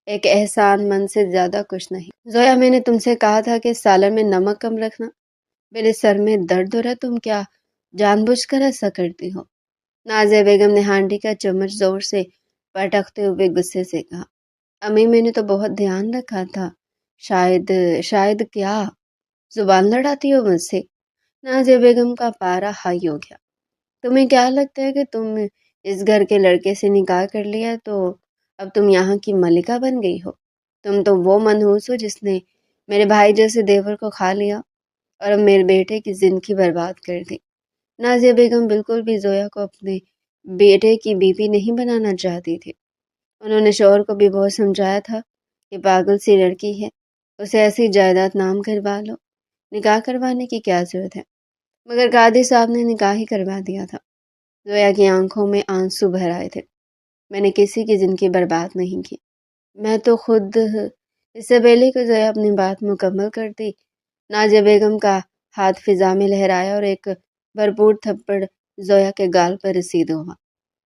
ایک احسان مند سے زیادہ کچھ نہیں۔ زویا، میں نے تم سے کہا تھا کہ سالن میں نمک کم رکھنا۔ میرے سر میں درد ہو رہا، تم کیا جان بوجھ کر ایسا کرتی ہو؟ نازیہ بیگم نے ہانڈی کا چمچ زور سے پٹکتے ہوئے غصے سے کہا۔ امی، میں نے تو بہت دھیان رکھا تھا۔ شاید کیا زبان لڑاتی ہو مجھ سے؟ نازیہ بیگم کا پارا ہائی ہو گیا۔ تمہیں کیا لگتا ہے کہ تم اس گھر کے لڑکے سے نکاح کر لیا تو اب تم یہاں کی ملکہ بن گئی ہو؟ تم تو وہ منحوس ہو جس نے میرے بھائی جیسے دیور کو کھا لیا اور اب میرے بیٹے کی زندگی برباد کر دی۔ نازیہ بیگم بالکل بھی زویا کو اپنے بیٹے کی بیوی نہیں بنانا چاہتی تھی۔ انہوں نے شوہر کو بھی بہت سمجھایا تھا کہ پاگل سی لڑکی ہے، اسے ایسی جائیداد نام کروا لو، نکاح کروانے کی کیا ضرورت ہے؟ مگر قاضی صاحب نے نکاح ہی کروا دیا تھا۔ زویا کی آنکھوں میں آنسو بھر آئے تھے۔ میں نے کسی کی زندگی برباد نہیں کی، میں تو خود… اس سے پہلے کہ زویا اپنی بات مکمل کرتی، نازیہ بیگم کا ہاتھ فضا میں لہرایا اور ایک بھرپور تھپڑ زویا کے گال پر رسید ہوا۔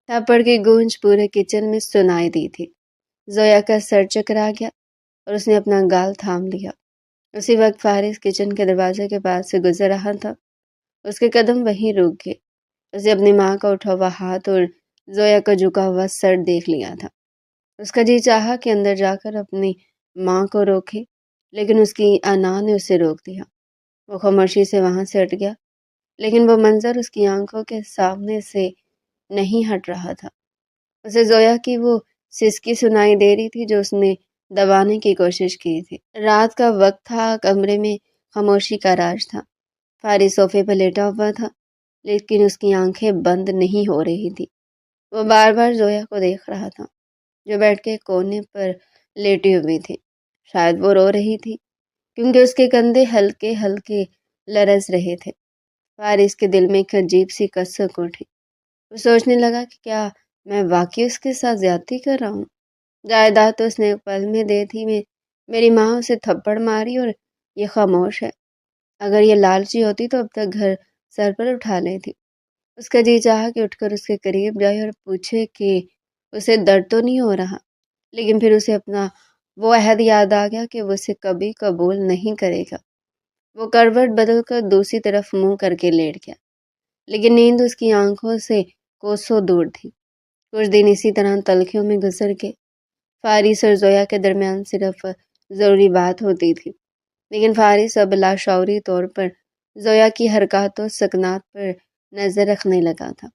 تھپڑ کی گونج پورے کچن میں سنائی دی تھی۔ زویا کا سر چکرا گیا اور اس نے اپنا گال تھام لیا۔ اسی وقت فارس کچن کے دروازے کے پاس سے گزر رہا تھا۔ اس کے قدم وہیں رک گئے۔ اسے اپنی ماں کا اٹھا ہوا ہاتھ اور زویا کا جھکا ہوا سر دیکھ لیا تھا۔ اس کا جی چاہا کہ اندر جا کر اپنی ماں کو روکے، لیکن اس کی انا نے اسے روک دیا۔ وہ خاموشی سے وہاں سے ہٹ گیا، لیکن وہ منظر اس کی آنکھوں کے سامنے سے نہیں ہٹ رہا تھا۔ اسے زویا کی وہ سسکی سنائی دے رہی تھی جو اس نے دبانے کی کوشش کی تھی۔ رات کا وقت تھا، کمرے میں خاموشی کا راج تھا۔ فارس صوفے پر لیٹا ہوا تھا، لیکن اس کی آنکھیں بند نہیں ہو رہی تھی۔ وہ بار بار زویا کو دیکھ رہا تھا، جو بیٹھ کے کونے پر لیٹی ہوئی تھی۔ شاید وہ رو رہی تھی، کیونکہ اس کے کندھے ہلکے ہلکے لرز رہے تھے۔ فارس کے دل میں ایک عجیب سی کسک اٹھی۔ وہ سوچنے لگا کہ کیا میں واقعی اس کے ساتھ زیادتی کر رہا ہوں؟ جائیداد تو اس نے ایک پل میں دے دی، میری ماں اسے تھپڑ ماری اور یہ خاموش ہے۔ اگر یہ لالچی ہوتی تو اب تک گھر سر پر اٹھا لیتی۔ اس کا جی چاہا کہ اٹھ کر اس کے قریب جائے اور پوچھے کہ اسے درد تو نہیں ہو رہا، لیکن پھر اسے اپنا وہ عہد یاد آ گیا کہ وہ اسے کبھی قبول نہیں کرے گا۔ وہ کروٹ بدل کر دوسری طرف منہ کر کے لیٹ گیا، لیکن نیند اس کی آنکھوں سے کوسوں دور تھی۔ کچھ دن اسی طرح تلخیوں میں گزر گئے۔ فارس اور زویا کے درمیان صرف ضروری بات ہوتی تھی، لیکن فارس اب لاشعوری طور پر زویا کی حرکات و سکنات پر نظر رکھنے لگا تھا۔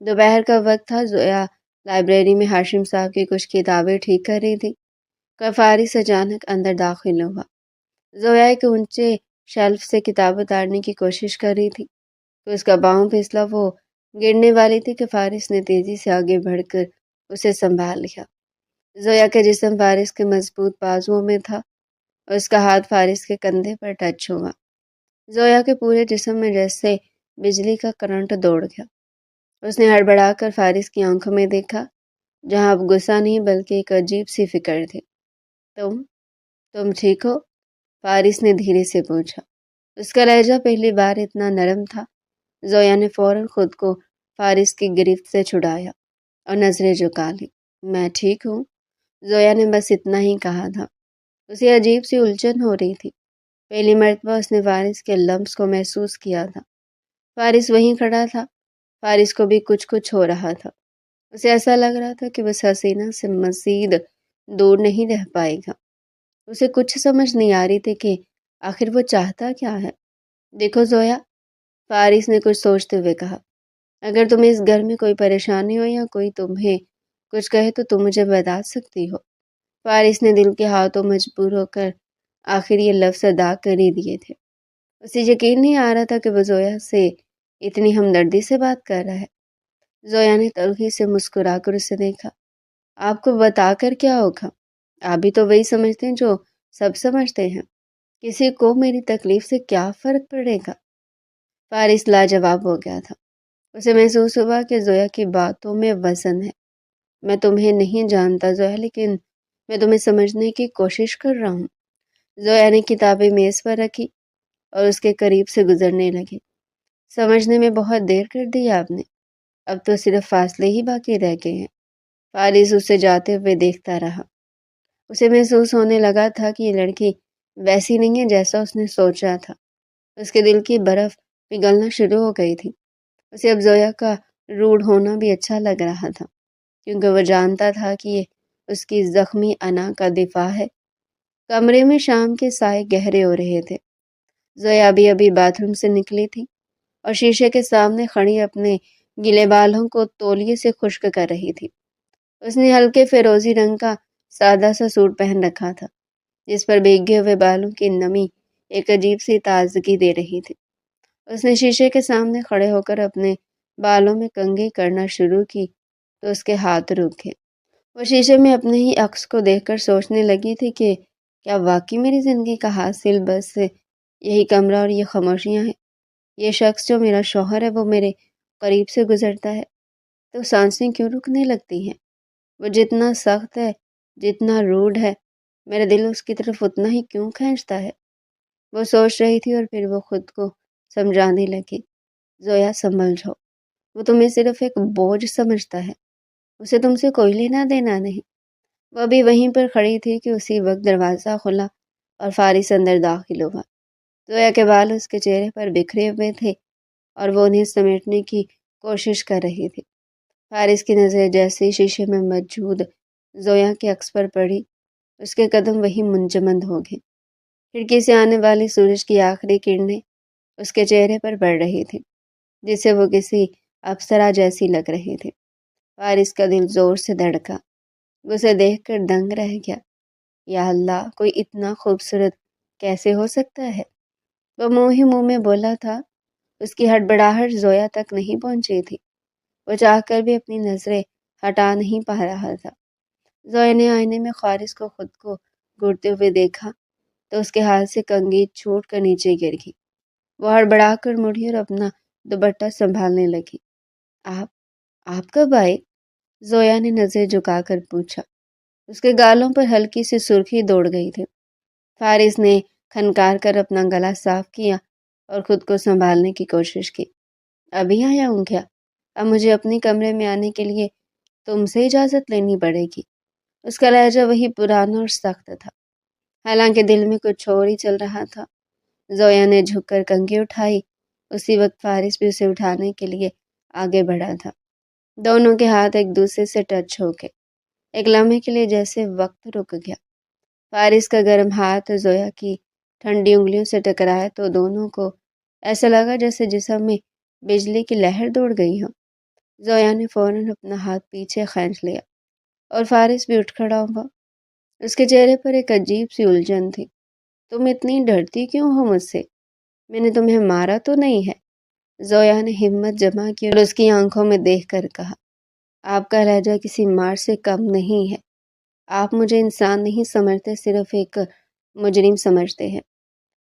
دوپہر کا وقت تھا، زویا لائبریری میں ہاشم صاحب کی کچھ کتابیں ٹھیک کر رہی تھی کہ فارس اچانک اندر داخل ہوا۔ زویا ایک اونچے شیلف سے کتاب اتارنے کی کوشش کر رہی تھی کہ اس کا پاؤں پھسلا، وہ گرنے والی تھی کہ فارس نے تیزی سے آگے بڑھ کر اسے سنبھال لیا۔ زویا کا جسم فارس کے مضبوط بازوؤں میں تھا اور اس کا ہاتھ فارس کے کندھے پر ٹچ ہوا۔ زویا کے پورے جسم میں جیسے بجلی کا کرنٹ دوڑ گیا۔ اس نے ہڑبڑا کر فارس کی آنکھوں میں دیکھا، جہاں اب غصہ نہیں بلکہ ایک عجیب سی فکر تھی۔ تم ٹھیک ہو؟ فارس نے دھیرے سے پوچھا۔ اس کا لہجہ پہلی بار اتنا نرم تھا۔ زویا نے فوراً خود کو فارس کی گرفت سے چھڑایا اور نظریں جھکا لی۔ میں ٹھیک ہوں، زویا نے بس اتنا ہی کہا تھا۔ اسے عجیب سی الجھن ہو رہی تھی۔ پہلی مرتبہ اس نے فارس کے لمس کو محسوس کیا تھا۔ فارس وہیں کھڑا تھا۔ فارس کو بھی کچھ ہو رہا تھا۔ اسے ایسا لگ رہا تھا کہ وہ اس حسینہ سے مزید دور نہیں رہ پائے گا۔ اسے کچھ سمجھ نہیں آ رہی تھی کہ آخر وہ چاہتا کیا ہے۔ دیکھو زویا، فارس نے کچھ سوچتے ہوئے کہا، اگر تمہیں اس گھر میں کوئی پریشانی ہو یا کوئی تمہیں کچھ کہے تو تم مجھے بتا سکتی ہو۔ فارس نے دل کے ہاتھوں مجبور ہو کر آخر یہ لفظ ادا کر ہی دیے تھے۔ اسے یقین نہیں آ رہا تھا کہ وہ زویا سے اتنی ہمدردی سے بات کر رہا ہے۔ زویا نے تلخی سے مسکرا کر اسے دیکھا۔ آپ کو بتا کر کیا ہوگا؟ آپ بھی تو وہی سمجھتے ہیں جو سب سمجھتے ہیں۔ کسی کو میری تکلیف سے کیا فرق پڑے گا؟ فارس لاجواب ہو گیا تھا۔ اسے محسوس ہوا کہ زویا کی باتوں میں وزن ہے۔ میں تمہیں نہیں جانتا زویا، لیکن میں تمہیں سمجھنے کی کوشش کر رہا ہوں۔ زویا نے کتابیں میز پر رکھی اور اس کے قریب سے گزرنے لگی۔ سمجھنے میں بہت دیر کر دی آپ نے، اب تو صرف فاصلے ہی باقی رہ گئے ہیں۔ فارس اسے جاتے ہوئے دیکھتا رہا۔ اسے محسوس ہونے لگا تھا کہ یہ لڑکی ویسی نہیں ہے جیسا اس نے سوچا تھا۔ اس کے دل کی برف پگھلنا شروع ہو گئی تھی۔ اسے اب زویا کا روڈ ہونا بھی اچھا لگ رہا تھا، کیونکہ وہ جانتا تھا کہ یہ اس کی زخمی انا کا دفاع ہے۔ کمرے میں شام کے سائے گہرے ہو رہے تھے۔ زویا ابھی باتھ روم سے نکلی تھی اور شیشے کے سامنے کھڑی اپنے گیلے بالوں کو تولیے سے خشک کر رہی تھی۔ اس نے ہلکے فیروزی رنگ کا سادہ سا سوٹ پہن رکھا تھا، جس پر بھیگے ہوئے بالوں کی نمی ایک عجیب سی تازگی دے رہی تھی۔ اس نے شیشے کے سامنے کھڑے ہو کر اپنے بالوں میں کنگھی کرنا شروع کی تو اس کے ہاتھ رک گئے۔ وہ شیشے میں اپنے ہی عکس کو دیکھ کر سوچنے لگی تھی کہ کیا واقعی میری زندگی کا حاصل بس یہی کمرہ اور یہ خاموشیاں ہیں؟ یہ شخص جو میرا شوہر ہے وہ میرے قریب سے گزرتا ہے تو سانسیں کیوں رکنے لگتی ہیں؟ وہ جتنا سخت ہے، جتنا روڈ ہے، میرا دل اس کی طرف اتنا ہی کیوں کھینچتا ہے؟ وہ سوچ رہی تھی اور پھر وہ خود کو سمجھانے لگی، زویا سنبھل جاؤ، وہ تمہیں صرف ایک بوجھ سمجھتا ہے، اسے تم سے کوئی لینا دینا نہیں۔ وہ بھی وہیں پر کھڑی تھی کہ اسی وقت دروازہ کھلا اور فارس اندر داخل ہوا۔ زویا کے بال اس کے چہرے پر بکھرے ہوئے تھے اور وہ انہیں سمیٹنے کی کوشش کر رہی تھی۔ فارس کی نظر جیسے ہی شیشے میں موجود زویا کے عکس پر پڑی، اس کے قدم وہی منجمد ہو گئے۔ کھڑکی سے آنے والی سورج کی آخری کرنیں اس کے چہرے پر پڑ رہی تھی، جس سے وہ کسی اپسرا جیسی لگ رہی تھی۔ فارس کا دل زور سے دھڑکا، وہ اسے دیکھ کر دنگ رہ گیا۔ یا اللہ، کوئی اتنا خوبصورت کیسے ہو سکتا ہے؟ وہ منہ ہی منہ میں بولا تھا۔ اس کی ہڑبڑاہٹ زویا تک نہیں پہنچی تھی۔ وہ چاہ کر بھی اپنی نظریں ہٹا نہیں پا رہا تھا۔ زویا نے آئینے میں فارس کو خود کو گھڑتے ہوئے دیکھا تو اس کے ہاتھ سے کنگھی چھوٹ کر نیچے گر گئی۔ وہ ہڑبڑا کر مڑی اور اپنا دوپٹہ سنبھالنے لگی۔ آپ آپ کب آئے؟ زویا نے نظر جھکا کر پوچھا۔ اس کے گالوں پر ہلکی سی سرخی دوڑ گئی تھی۔ فارس نے کھنکار کر اپنا گلا صاف کیا اور خود کو سنبھالنے کی کوشش کی۔ ابھی آیا ہوں کیا؟ اب مجھے اپنے کمرے میں آنے کے لیے تم سے اجازت لینی پڑے گی۔ اس کا لہجہ وہی پرانا اور سخت تھا، حالانکہ دل میں کچھ اور ہی چل رہا تھا۔ زویا نے جھک کر کنگھی اٹھائی۔ اسی وقت فارس بھی اسے اٹھانے کے لیے آگے بڑھا تھا۔ دونوں کے ہاتھ ایک دوسرے سے ٹچ ہو گئے۔ ایک لمحے کے لیے جیسے وقت رک گیا۔ فارس کا گرم ہاتھ زویا کی ٹھنڈی انگلیوں سے ٹکرایا تو دونوں کو ایسا لگا جیسے جسم میں بجلی کی لہر دوڑ گئی ہو۔ زویا نے فوراً اپنا ہاتھ پیچھے کھینچ لیا اور فارس بھی اٹھ کھڑا ہوا۔ اس کے چہرے پر ایک عجیب سی الجھن تھی۔ تم اتنی ڈرتی کیوں ہو مجھ سے؟ میں نے تمہیں مارا تو نہیں ہے؟ زویا نے ہمت جمع کی اور اس کی آنکھوں میں دیکھ کر کہا، آپ کا لہجہ کسی مار سے کم نہیں ہے۔ آپ مجھے انسان نہیں سمجھتے، صرف ایک مجرم سمجھتے ہیں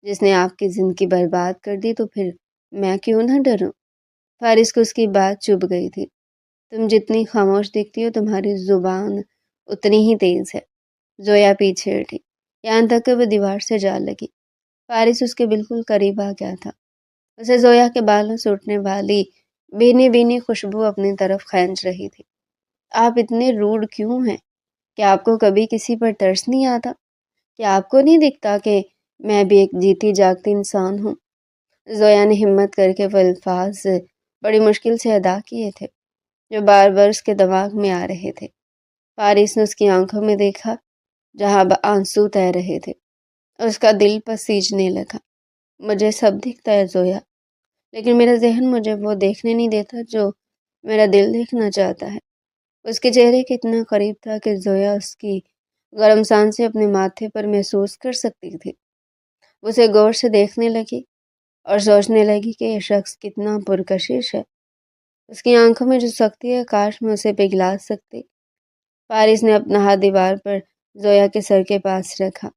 جس نے آپ کی زندگی برباد کر دی، تو پھر میں کیوں نہ ڈروں؟ فارس کو اس کی بات چبھ گئی تھی۔ تم جتنی خاموش دکھتی ہو تمہاری زبان اتنی ہی تیز ہے۔ زویا پیچھے ہٹی، یہاں تک کہ وہ دیوار سے جا لگی۔ فارس اس کے بالکل قریب آ گیا تھا۔ اسے زویا کے بالوں سے اٹھنے والی بھینی بھینی خوشبو اپنی طرف کھینچ رہی تھی۔ آپ اتنے روڈ کیوں ہیں؟ کیا آپ کو کبھی کسی پر ترس نہیں آتا؟ کیا آپ کو نہیں دکھتا کہ میں بھی ایک جیتی جاگتی انسان ہوں؟ زویا نے ہمت کر کے وہ الفاظ بڑی مشکل سے ادا کیے تھے جو بار بار اس کے دماغ میں آ رہے تھے۔ فارس نے اس کی آنکھوں میں دیکھا جہاں آنسو تیر رہے تھے اور اس کا دل پسیجنے لگا۔ مجھے سب دکھتا ہے زویا، لیکن میرا ذہن مجھے وہ دیکھنے نہیں دیتا جو میرا دل دیکھنا چاہتا ہے۔ اس کے چہرے کے اتنا قریب تھا کہ زویا اس کی گرم سانسیں اپنے ماتھے پر محسوس کر سکتی تھی۔ وہ اسے غور سے دیکھنے لگی اور سوچنے لگی کہ یہ شخص کتنا پرکشش ہے۔ اس کی آنکھوں میں جو سختی ہے، کاش میں اسے پگھلا سکتی۔ فارس نے اپنا ہاتھ دیوار پر زویا کے سر کے پاس رکھا۔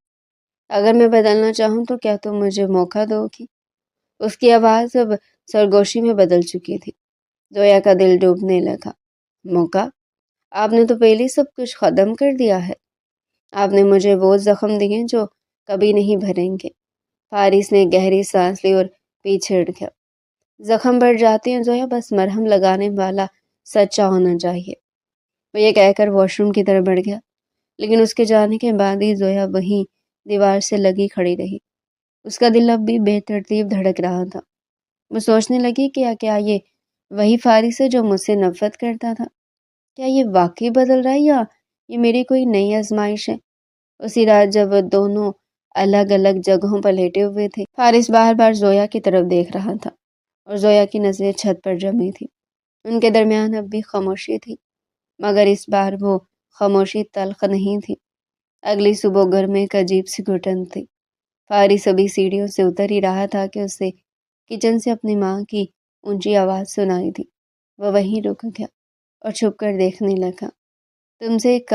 اگر میں بدلنا چاہوں تو کیا تم مجھے موقع دو گی؟ اس کی آواز اب سرگوشی میں بدل چکی تھی۔ زویا کا دل ڈوبنے لگا۔ موقع؟ آپ نے تو پہلے سب کچھ ختم کر دیا ہے۔ آپ نے مجھے وہ زخم دیے جو کبھی نہیں بھریں گے۔ فارس نے گہری سانس لی اور پیچھے ہٹ گیا۔ زخم بڑھ جاتے ہیں زویا، بس مرہم لگانے والا سچا ہونا چاہیے۔ وہ یہ کہہ کر واش روم کی طرف بڑھ گیا، لیکن اس کے جانے کے بعد ہی زویا وہیں دیوار سے لگی کھڑی رہی۔ اس کا دل اب بھی بے ترتیب دھڑک رہا تھا۔ وہ سوچنے لگی کہ کیا یہ وہی فارس ہے جو مجھ سے نفرت کرتا تھا؟ کیا یہ واقعی بدل رہا ہے یا یہ میری کوئی نئی آزمائش ہے؟ اسی رات جب وہ دونوں الگ الگ جگہوں پر لیٹے ہوئے تھے، فارس بار بار زویا کی طرف دیکھ رہا تھا اور زویا کی نظریں چھت پر جمی تھی۔ ان کے درمیان اب بھی خاموشی تھی، مگر اس بار وہ خاموشی تلخ نہیں تھی۔ اگلی صبح گھر میں ایک عجیب سی گھٹن تھی۔ فارس ابھی سیڑھیوں سے اتر ہی رہا تھا کہ اسے کچن سے اپنی ماں کی اونچی آواز سنائی دی۔ وہ وہیں رک گیا اور چھپ کر دیکھنے لگا۔ تم سے ایک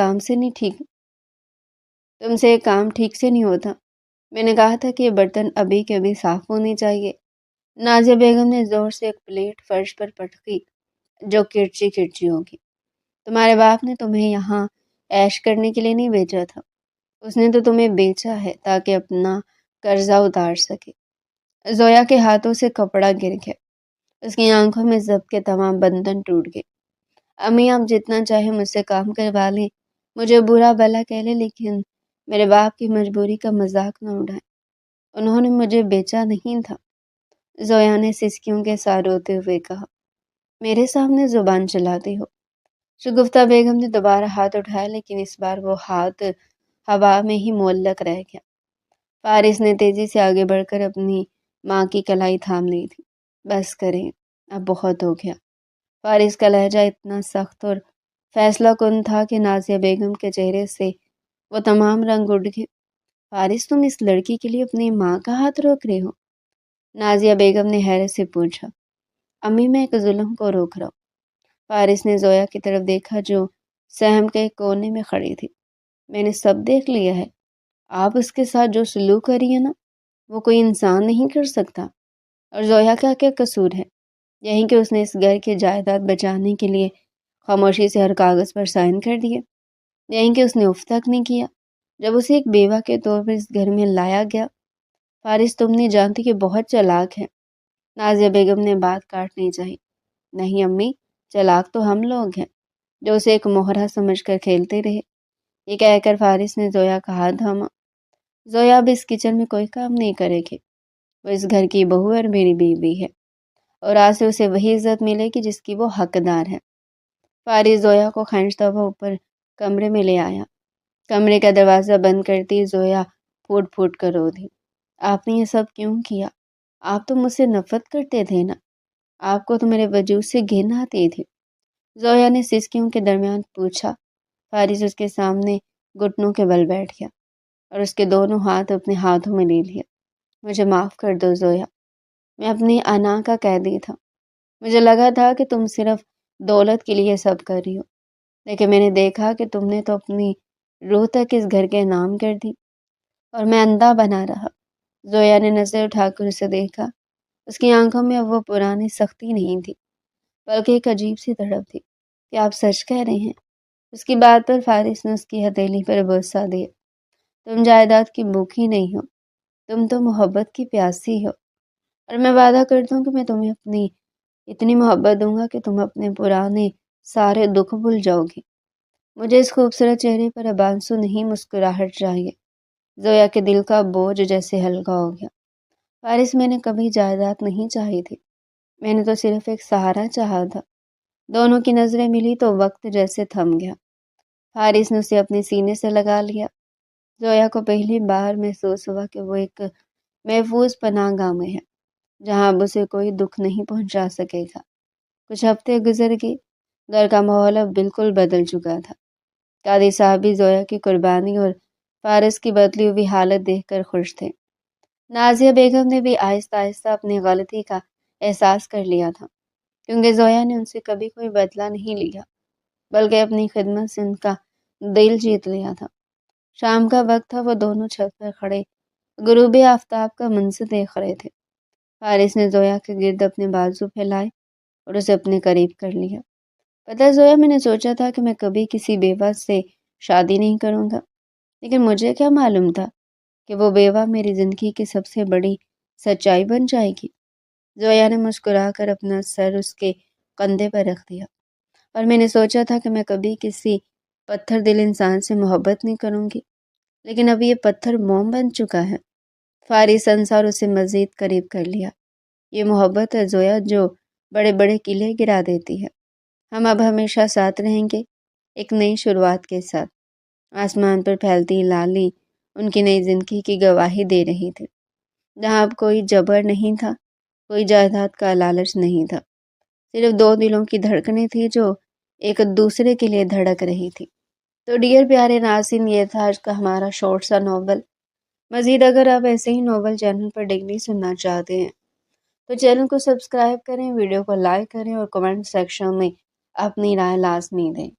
کام ٹھیک سے نہیں ہوتا۔ میں نے کہا تھا کہ یہ برتن ابھی کے ابھی صاف ہونے چاہیے۔ نازیہ بیگم نے زور سے ایک پلیٹ فرش پر پٹکی جو کرچی کرچی ہوگی۔ تمہارے باپ نے تمہیں یہاں عیش کرنے کے لیے نہیں بھیجا تھا، اس نے تو تمہیں بیچا ہے تاکہ اپنا قرضہ اتار سکے۔ زویا کے ہاتھوں سے کپڑا گر گیا۔ اس کی آنکھوں میں ضبط کے تمام بندھن ٹوٹ گئے۔ امی، آپ جتنا چاہے مجھ سے کام کروا لیں، مجھے برا بھلا کہہ لیں، لیکن میرے باپ کی مجبوری کا مذاق نہ اڑائیں۔ انہوں نے مجھے بیچا نہیں تھا، زویا نے سسکیوں کے ساتھ روتے ہوئے کہا۔ میرے سامنے زبان چلاتی ہو؟ شگفتہ بیگم نے دوبارہ ہاتھ اٹھایا، لیکن اس بار وہ ہاتھ ہوا میں ہی معلق رہ گیا۔ فارس نے تیزی سے آگے بڑھ کر اپنی ماں کی کلائی تھام لی تھی۔ بس کریں، اب بہت ہو گیا۔ فارس کا لہجہ اتنا سخت اور فیصلہ کن تھا کہ نازیہ بیگم کے چہرے سے وہ تمام رنگ اڑ گئے۔ فارس، تم اس لڑکی کے لیے اپنی ماں کا ہاتھ روک رہے ہو؟ نازیہ بیگم نے حیرت سے پوچھا۔ امی، میں ایک ظلم کو روک رہا ہوں۔ فارس نے زویا کی طرف دیکھا جو صحن کے ایک کونے میں کھڑی تھی۔ میں نے سب دیکھ لیا ہے، آپ اس کے ساتھ جو سلوک کر رہی ہیں نا، وہ کوئی انسان نہیں کر سکتا۔ اور زویا کا کیا قصور ہے؟ یہیں کہ اس نے اس گھر کی جائیداد بچانے کے لیے خاموشی سے ہر کاغذ پر سائن کر دیے، یہیں کہ اس نے اف تک نہیں کیا جب اسے ایک بیوہ کے طور پر اس گھر میں لایا گیا۔ فارس، تم نہیں جانتی کہ بہت چالاک ہے۔ نازیہ بیگم نے بات کاٹنی چاہی۔ نہیں امی، چالاک تو ہم لوگ ہیں جو اسے ایک مہرا سمجھ کر کھیلتے رہے۔ یہ کہہ کر فارس نے زویا کا ہاتھ تھاما۔ زویا اب اس کچن میں کوئی کام نہیں کرے گی، وہ اس گھر کی بہو اور میری بیوی ہے، اور آج سے اسے وہی عزت ملے گی جس کی وہ حقدار ہے۔ فارس زویا کو کھینچتا ہوا اوپر کمرے میں لے آیا۔ کمرے کا دروازہ بند کرتی زویا پھوٹ پھوٹ کر رو دی۔ آپ نے یہ سب کیوں کیا؟ آپ تو مجھ سے نفرت کرتے تھے نا، آپ کو تو میرے وجود سے گھن آتی تھی، زویا نے سسکیوں کے درمیان پوچھا۔ فارس اس کے سامنے گھٹنوں کے بل بیٹھ گیا اور اس کے دونوں ہاتھ اپنے ہاتھوں میں لے لیا۔ مجھے معاف کر دو زویا، میں اپنی انا کا قیدی تھا۔ مجھے لگا تھا کہ تم صرف دولت کے لیے سب کر رہی ہو، لیکن میں نے دیکھا کہ تم نے تو اپنی روح تک اس گھر کے نام کر دی، اور میں اندھا بنا رہا۔ زویا نے نظر اٹھا کر اسے دیکھا۔ اس کی آنکھوں میں اب وہ پرانی سختی نہیں تھی، بلکہ ایک عجیب سی تڑپ تھی۔ کیا آپ سچ کہہ رہے ہیں؟ اس کی بات پر فارس نے اس کی ہتھیلی پر بوسہ دیا۔ تم جائیداد کی بھوکی نہیں ہو، تم تو محبت کی پیاسی ہو، اور میں وعدہ کرتا ہوں کہ میں تمہیں اپنی اتنی محبت دوں گا کہ تم اپنے پرانے سارے دکھ بھول جاؤ گی۔ مجھے اس خوبصورت چہرے پر اب آنسو نہیں، مسکراہٹ چاہیے۔ زویا کے دل کا بوجھ جیسے ہلکا ہو گیا۔ فارس، میں نے کبھی جائیداد نہیں چاہی تھی، میں نے تو صرف ایک سہارا چاہا تھا۔ دونوں کی نظریں ملی تو وقت جیسے تھم گیا۔ فارس نے اسے اپنے سینے سے لگا لیا۔ زویا کو پہلی بار محسوس ہوا کہ وہ ایک محفوظ پناہ گاہ میں ہے، جہاں اب اسے کوئی دکھ نہیں پہنچا سکے گا۔ کچھ ہفتے گزر گئے، گھر کا ماحول اب بالکل بدل چکا تھا۔ قاضی صاحب بھی زویا کی قربانی اور فارس کی بدلی ہوئی حالت دیکھ کر خوش تھے۔ نازیہ بیگم نے بھی آہستہ آہستہ اپنی غلطی کا احساس کر لیا تھا، کیونکہ زویا نے ان سے کبھی کوئی بدلہ نہیں لیا، بلکہ اپنی خدمت سے ان کا دل جیت لیا تھا۔ شام کا وقت تھا، وہ دونوں چھت پر کھڑے غروب آفتاب کا منظر دیکھ رہے تھے۔ فارس نے زویا کے گرد اپنے بازو پھیلائے اور اسے اپنے قریب کر لیا۔ پتہ ہے زویا، میں نے سوچا تھا کہ میں کبھی کسی بیوہ سے شادی نہیں کروں گا، لیکن مجھے کیا معلوم تھا کہ وہ بیوہ میری زندگی کی سب سے بڑی سچائی بن جائے گی۔ زویا نے مسکرا کر اپنا سر اس کے کندھے پر رکھ دیا۔ اور میں نے سوچا تھا کہ میں کبھی کسی پتھر دل انسان سے محبت نہیں کروں گی، لیکن اب یہ پتھر موم بن چکا ہے۔ فارس ہنسا اور اسے مزید قریب کر لیا۔ یہ محبت ہے زویا جو بڑے بڑے قلعے گرا دیتی ہے۔ ہم اب ہمیشہ ساتھ رہیں گے، ایک نئی شروعات کے ساتھ۔ آسمان پر پھیلتی لالی ان کی نئی زندگی کی گواہی دے رہی تھی، جہاں اب کوئی جبر نہیں تھا، کوئی جائیداد کا لالچ نہیں تھا، صرف دو دلوں کی دھڑکنیں تھی جو ایک دوسرے کے لیے دھڑک رہی تھی۔ تو ڈیئر پیارے ناظرین، یہ تھا آج کا ہمارا شارٹ سا ناول۔ مزید اگر آپ ایسے ہی ناول چینل پر ڈیلی سننا چاہتے ہیں تو چینل کو سبسکرائب کریں، ویڈیو کو لائک کریں اور کمنٹ سیکشن میں اپنی رائے لازمی دیں۔